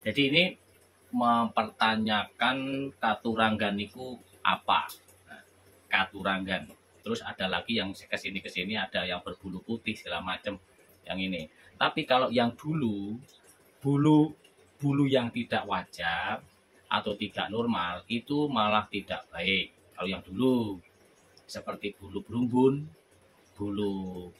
Jadi ini mempertanyakan katuranggan niku apa? Nah, katuranggan. Terus ada lagi yang kesini ada yang berbulu putih segala macam. Yang ini. Tapi kalau yang dulu bulu bulu yang tidak wajar atau tidak normal itu malah tidak baik. Kalau yang dulu seperti bulu berumbun, bulu.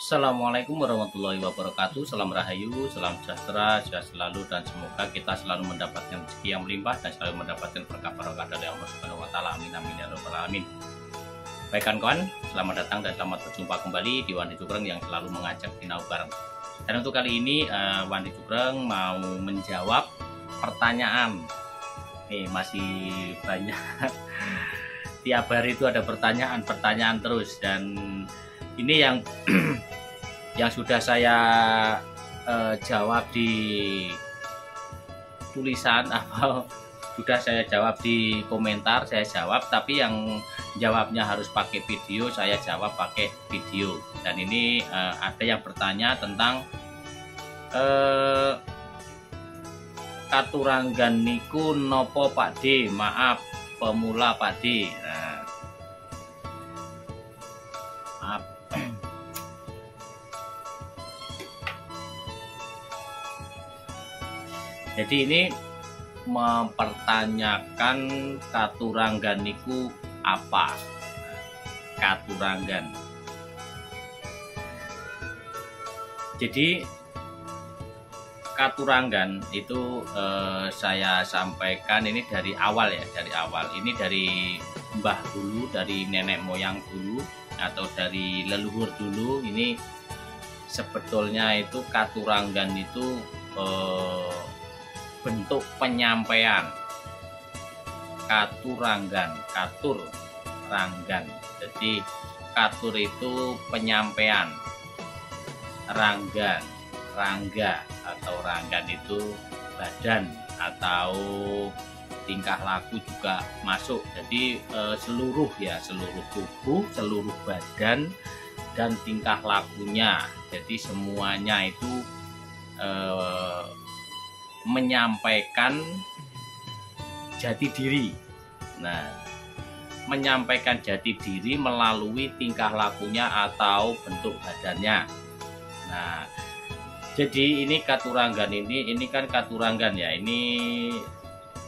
Assalamualaikum warahmatullahi wabarakatuh. Salam rahayu, salam sejahtera, sehat selalu, dan semoga kita selalu mendapatkan rezeki yang melimpah dan selalu mendapatkan berkah barokah dari Allah Subhanahu wa taala. Amin amin ya rabbal alamin. Baik kawan, selamat datang dan selamat berjumpa kembali di Wandi Cubreng yang selalu mengajak sinau bareng. Dan untuk kali ini Wandi Cubreng mau menjawab pertanyaan. Masih banyak. Tiap hari itu ada pertanyaan terus, dan ini yang yang sudah saya jawab di tulisan atau sudah saya jawab di komentar, saya jawab, tapi yang jawabnya harus pakai video, saya jawab pakai video. Dan ini ada yang bertanya tentang katuranggan niku nopo Pak D, maaf pemula Pak D. Nah, maaf. Jadi ini mempertanyakan katuranggan niku apa? Katuranggan. Jadi katuranggan itu saya sampaikan ini dari awal ya, dari awal. Ini dari mbah dulu, dari nenek moyang dulu, atau dari leluhur dulu. Ini sebetulnya itu katuranggan itu bentuk penyampaian. Katuranggan, katur ranggan. Jadi katur itu penyampaian, ranggan, rangga atau ranggan itu badan atau tingkah laku juga masuk. Jadi seluruh tubuh, seluruh badan dan tingkah lakunya. Jadi semuanya itu menyampaikan jati diri. Nah, menyampaikan jati diri melalui tingkah lakunya atau bentuk badannya. Nah, jadi ini katuranggan ini kan katuranggan ya. Ini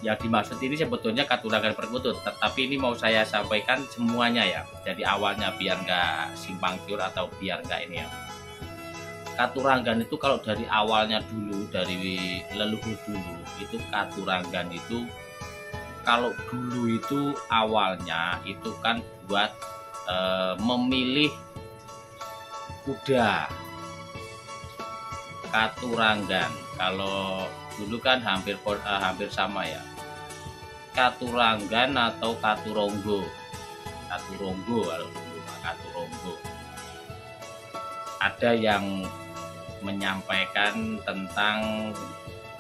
yang dimaksud ini sebetulnya katuranggan perkutut, tetapi ini mau saya sampaikan semuanya ya. Jadi awalnya biar nggak simpang siur atau biar nggak ini ya. Katuranggan itu kalau dari awalnya dulu, dari leluhur dulu, itu katuranggan itu kalau dulu itu awalnya itu kan buat memilih kuda. Katuranggan kalau dulu kan hampir sama ya. Katuranggan atau katuronggo. Katuronggo kalau dulu katuronggo. Ada yang menyampaikan tentang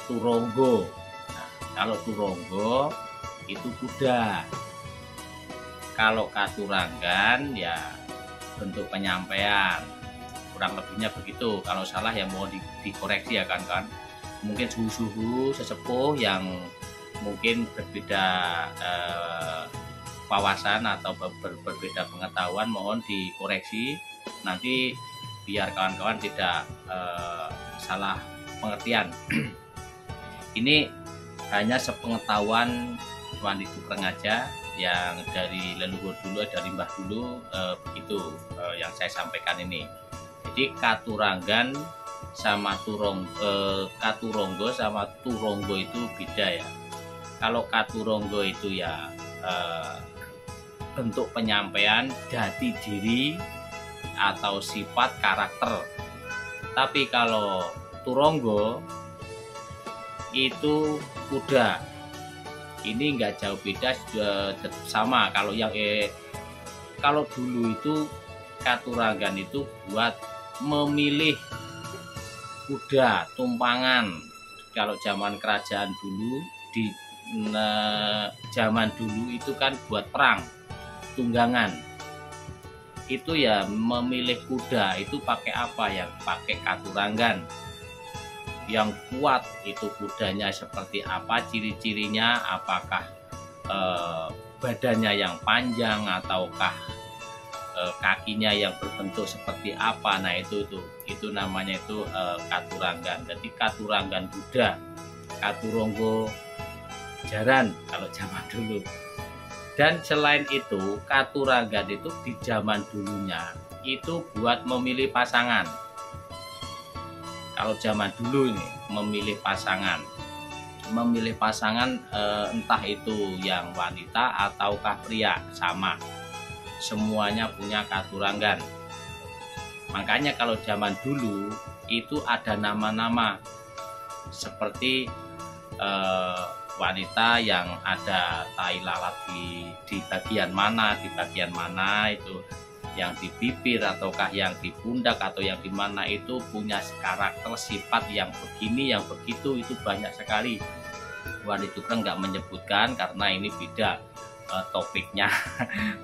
turonggo. Nah, kalau turonggo itu kuda. Kalau katuranggan ya bentuk penyampaian. Kurang lebihnya begitu. Kalau salah ya mau dikoreksi ya kan. Mungkin suhu-suhu sesepuh yang mungkin berbeda wawasan atau berbeda pengetahuan mohon dikoreksi. Nanti biar kawan-kawan tidak salah pengertian. Ini hanya sepengetahuan Wandi Cubreng aja, yang dari leluhur dulu, dari mbah dulu begitu yang saya sampaikan ini. Jadi katuranggan sama katuronggo sama turonggo itu beda ya. Kalau katuronggo itu ya bentuk penyampaian jati diri atau sifat karakter. Tapi kalau turonggo itu kuda. Ini enggak jauh beda, sudah sama. Kalau yang kalau dulu itu katuranggan itu buat memilih kuda tumpangan. Kalau zaman kerajaan dulu zaman dulu itu kan buat perang tunggangan, itu ya memilih kuda itu pakai apa ya, pakai katuranggan yang kuat. Itu kudanya seperti apa, ciri-cirinya apakah badannya yang panjang ataukah kakinya yang berbentuk seperti apa. Nah itu namanya itu katuranggan. Jadi katuranggan kuda, katuronggo jaran kalau zaman dulu. Dan selain itu katuranggan itu di zaman dulunya itu buat memilih pasangan. Kalau zaman dulu ini memilih pasangan entah itu yang wanita ataukah pria, sama semuanya punya katuranggan. Makanya kalau zaman dulu itu ada nama-nama seperti wanita yang ada tai lalat di bagian mana itu, yang di bibir ataukah yang di pundak atau yang di mana, itu punya karakter sifat yang begini yang begitu, itu banyak sekali. Wali Tukang nggak menyebutkan karena ini beda topiknya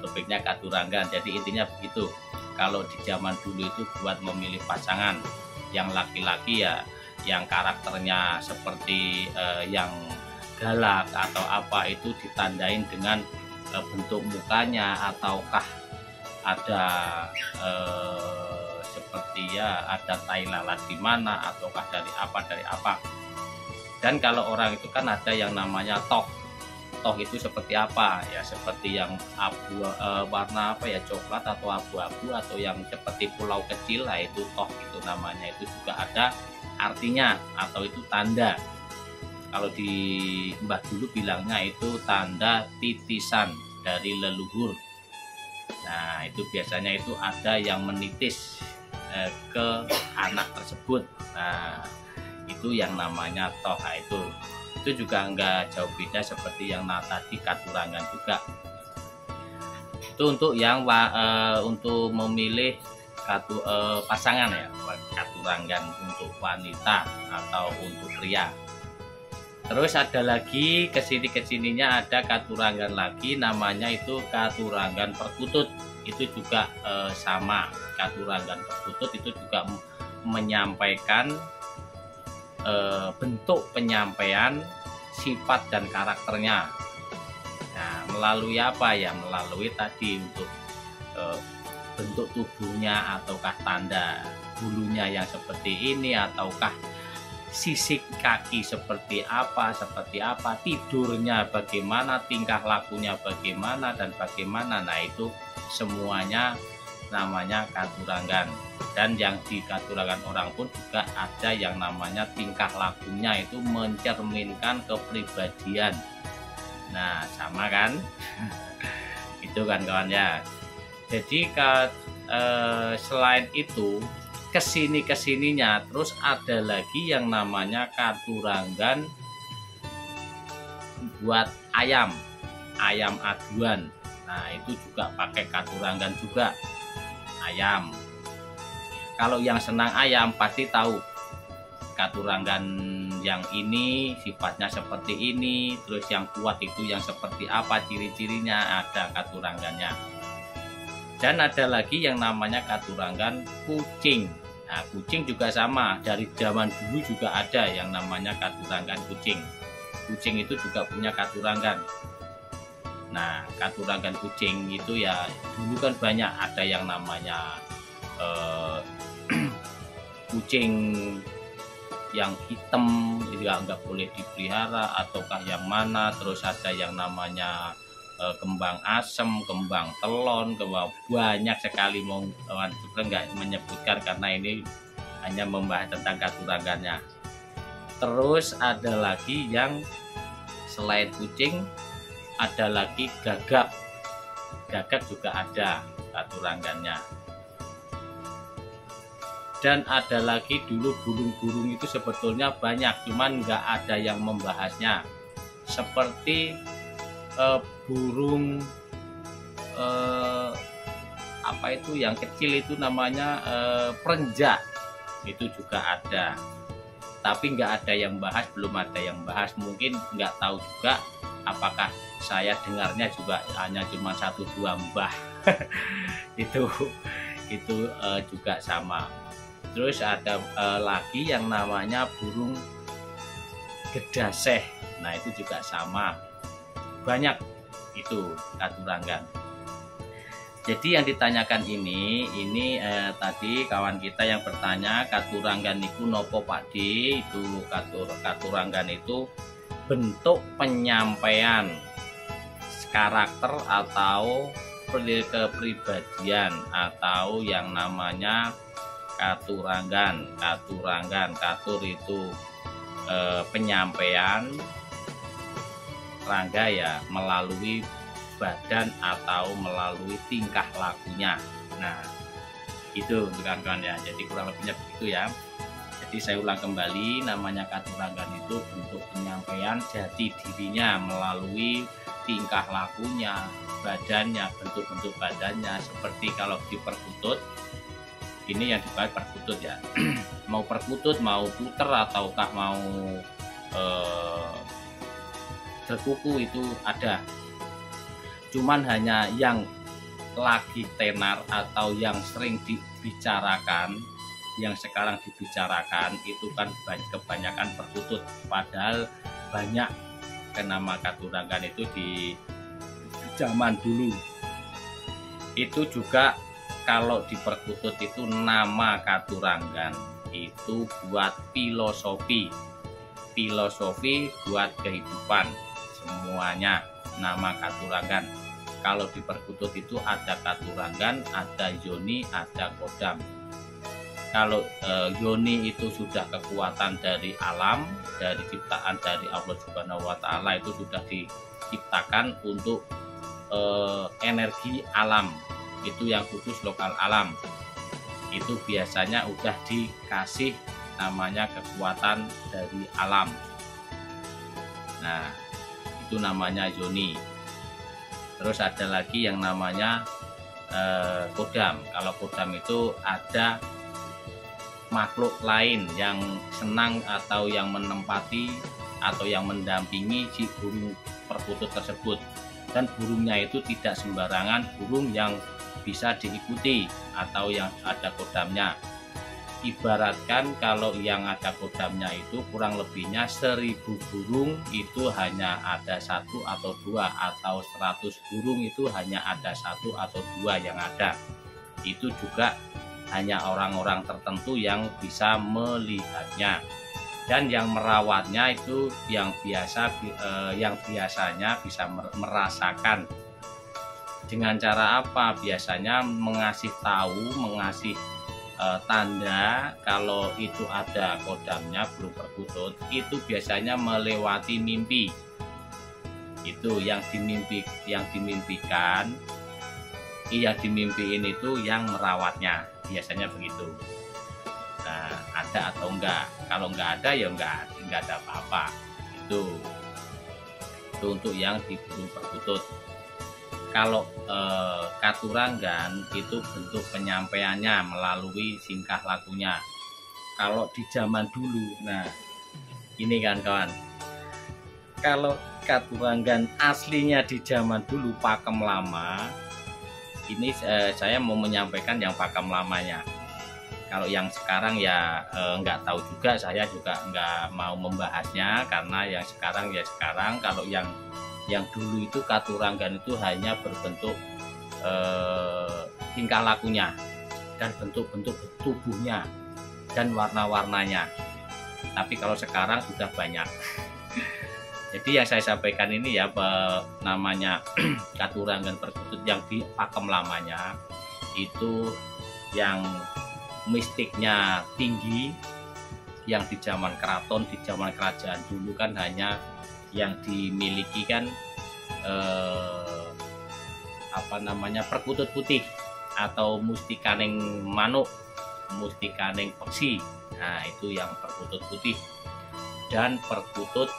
topiknya katuranggan. Jadi intinya begitu. Kalau di zaman dulu itu buat memilih pasangan, yang laki-laki ya yang karakternya seperti yang galak atau apa itu ditandain dengan bentuk mukanya, ataukah ada seperti ya ada tai lalat di mana, ataukah dari apa. Dan kalau orang itu kan ada yang namanya toh itu seperti apa ya, seperti yang abu warna apa ya, coklat atau abu-abu atau yang seperti pulau kecil lah, itu toh itu namanya. Itu juga ada artinya atau itu tanda. Kalau di Mbah dulu bilangnya itu tanda titisan dari leluhur. Nah itu biasanya itu ada yang menitis ke anak tersebut. Nah itu yang namanya toh. Nah, itu juga enggak jauh beda seperti yang tadi katuranggan juga. Itu untuk yang untuk memilih pasangan ya, katuranggan untuk wanita atau untuk pria. Terus ada lagi kesininya ada katuranggan lagi, namanya itu katuranggan perkutut. Itu juga sama, katuranggan perkutut itu juga menyampaikan bentuk penyampaian sifat dan karakternya. Nah melalui apa ya, melalui tadi untuk bentuk tubuhnya, ataukah tanda bulunya yang seperti ini, ataukah sisik kaki seperti apa, tidurnya bagaimana, tingkah lakunya bagaimana dan bagaimana. Nah itu semuanya namanya katuranggan. Dan yang di katuranggan orang pun juga ada yang namanya tingkah lakunya itu mencerminkan kepribadian. Nah sama kan itu kan kawan ya. Jadi selain itu kesininya terus ada lagi yang namanya katuranggan buat ayam aduan. Nah itu juga pakai katuranggan juga, ayam. Kalau yang senang ayam pasti tahu katuranggan yang ini sifatnya seperti ini, terus yang kuat itu yang seperti apa, ciri-cirinya ada katuranggannya. Dan ada lagi yang namanya katuranggan kucing. Nah, kucing juga sama, dari zaman dulu juga ada yang namanya katuranggan kucing. Kucing itu juga punya katuranggan. Nah, katuranggan kucing itu ya dulu kan banyak, ada yang namanya kucing yang hitam juga nggak boleh dipelihara ataukah yang mana. Terus ada yang namanya kembang asem, kembang telon, banyak sekali. Mau juga nggak menyebutkan karena ini hanya membahas tentang katuranggannya. Terus ada lagi yang selain kucing ada lagi gagak juga ada katuranggannya. Dan ada lagi dulu burung-burung itu sebetulnya banyak, cuman nggak ada yang membahasnya. Seperti burung apa itu yang kecil itu namanya perenjak, itu juga ada, tapi nggak ada yang bahas, belum ada yang bahas. Mungkin nggak tahu juga apakah saya dengarnya juga hanya cuma 1-2 mbah. itu juga sama. Terus ada lagi yang namanya burung gedaseh. Nah itu juga sama, banyak itu katuranggan. Jadi yang ditanyakan ini tadi kawan kita yang bertanya, katuranggan itu nopo Pakde? Itu katuranggan itu bentuk penyampaian karakter atau kepribadian atau yang namanya katuranggan. Katur itu penyampaian, rangga ya melalui badan atau melalui tingkah lakunya. Nah itu kawan-kawan ya, jadi kurang lebihnya begitu ya. Jadi saya ulang kembali, namanya katuranggan itu bentuk penyampaian jati dirinya melalui tingkah lakunya, badannya, bentuk-bentuk badannya. Seperti kalau di perkutut, ini yang dipakai perkutut ya. Mau perkutut, mau puter ataukah mau berkuku itu ada. Cuman hanya yang lagi tenar atau yang sering dibicarakan, yang sekarang dibicarakan itu kan kebanyakan perkutut. Padahal banyak nama katuranggan itu di zaman dulu. Itu juga kalau di perkutut itu nama katuranggan itu buat filosofi buat kehidupan semuanya, nama katuranggan. Kalau di perkutut itu ada katuranggan, ada yoni, ada kodam. Kalau yoni itu sudah kekuatan dari alam, dari ciptaan dari Allah Subhanahu wa Ta'ala, itu sudah diciptakan untuk energi alam, itu yang khusus lokal alam. Itu biasanya udah dikasih namanya kekuatan dari alam. Nah itu namanya yoni. Terus ada lagi yang namanya kodam. Kalau kodam itu ada makhluk lain yang senang atau yang menempati atau yang mendampingi si burung perkutut tersebut. Dan burungnya itu tidak sembarangan burung yang bisa diikuti atau yang ada kodamnya. Ibaratkan kalau yang ada kodamnya itu kurang lebihnya 1000 burung itu hanya ada 1 atau 2, atau 100 burung itu hanya ada 1 atau 2 yang ada. Itu juga hanya orang-orang tertentu yang bisa melihatnya, dan yang merawatnya itu yang biasanya bisa merasakan. Dengan cara apa? Biasanya mengasih tanda kalau itu ada kodamnya burung perkutut, itu biasanya melewati mimpi. Itu yang dimimpikan, yang dimimpiin itu yang merawatnya, biasanya begitu. Nah, ada atau enggak? Kalau enggak ada ya enggak ada apa-apa. Itu untuk yang di burung perkutut. Kalau katuranggan itu bentuk penyampaiannya melalui tingkah lakunya. Kalau di zaman dulu, nah ini kan kawan, kalau katuranggan aslinya di zaman dulu pakem lama, ini saya mau menyampaikan yang pakem lamanya. Kalau yang sekarang ya nggak tahu juga, saya juga nggak mau membahasnya karena yang sekarang ya sekarang. Kalau yang dulu itu katuranggan itu hanya berbentuk tingkah lakunya dan bentuk-bentuk tubuhnya dan warna-warnanya. Tapi kalau sekarang sudah banyak. Jadi yang saya sampaikan ini ya namanya katuranggan perkutut yang di pakem lamanya itu yang mistiknya tinggi, yang di zaman keraton, di zaman kerajaan dulu kan hanya yang dimiliki kan perkutut putih atau mustikaning manuk, mustikaning peksi. Nah itu yang perkutut putih dan perkutut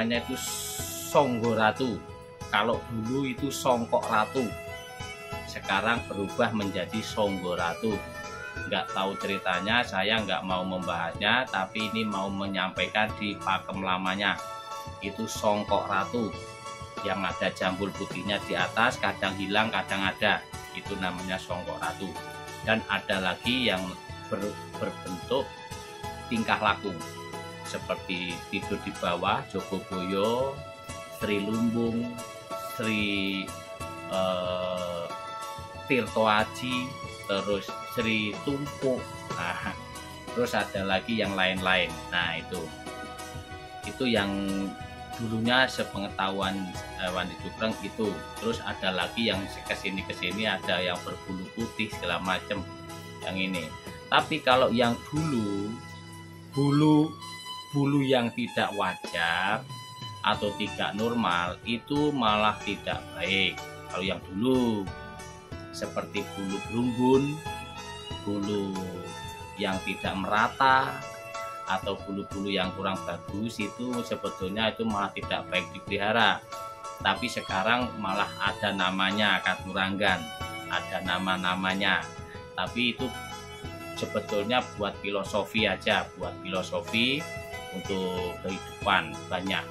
itu songgo ratu. Kalau dulu itu songkok ratu, sekarang berubah menjadi songgo ratu. nggak tahu ceritanya, saya nggak mau membahasnya, tapi ini mau menyampaikan di pakem lamanya. Itu songkok ratu yang ada jambul putihnya di atas, kadang hilang kadang ada, itu namanya songkok ratu. Dan ada lagi yang berbentuk tingkah laku seperti tidur di bawah, Jogoboyo, Sri Lumbung, Sri Tirto Aji, terus Sri Tumpuk, nah, terus ada lagi yang lain-lain. Nah itu yang dulunya sepengetahuan Wandi Jubreng itu. Terus ada lagi yang kesini ada yang berbulu putih segala macam yang ini. Tapi kalau yang dulu, bulu yang tidak wajar atau tidak normal itu malah tidak baik. Kalau yang dulu seperti bulu berumbun, bulu yang tidak merata, atau bulu-bulu yang kurang bagus, itu sebetulnya itu malah tidak baik dipelihara. Tapi sekarang malah ada namanya katuranggan, ada nama-namanya. Tapi itu sebetulnya buat filosofi aja, buat filosofi untuk kehidupan. Banyak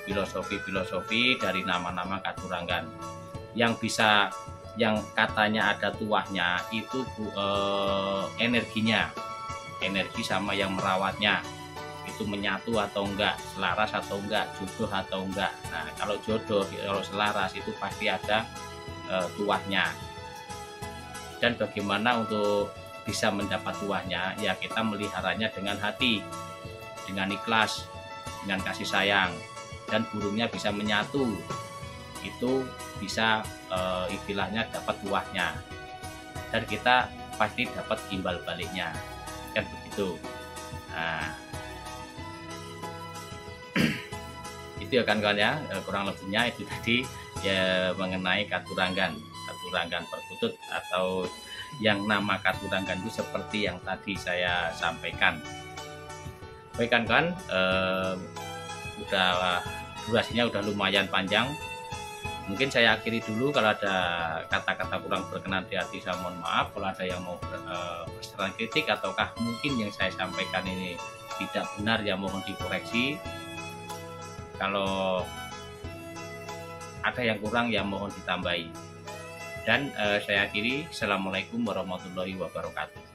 filosofi dari nama-nama katuranggan yang bisa, yang katanya ada tuahnya itu energinya, energi sama yang merawatnya itu menyatu atau enggak, selaras atau enggak, jodoh atau enggak. Nah kalau jodoh, kalau selaras itu pasti ada tuahnya. Dan bagaimana untuk bisa mendapat tuahnya? Ya kita meliharanya dengan hati, dengan ikhlas, dengan kasih sayang, dan burungnya bisa menyatu, itu bisa istilahnya dapat tuahnya, dan kita pasti dapat timbal baliknya, kan begitu. Nah itu ya kawan-kawan ya, kurang lebihnya itu tadi ya mengenai katuranggan perkutut, atau yang nama katuranggan itu seperti yang tadi saya sampaikan. Baik kawan-kawan, udah durasinya udah lumayan panjang. Mungkin saya akhiri dulu. Kalau ada kata-kata kurang berkenan di hati saya mohon maaf. Kalau ada yang mau bersaran kritik ataukah mungkin yang saya sampaikan ini tidak benar, ya mohon dikoreksi. Kalau ada yang kurang ya mohon ditambahi. Dan saya akhiri. Assalamualaikum warahmatullahi wabarakatuh.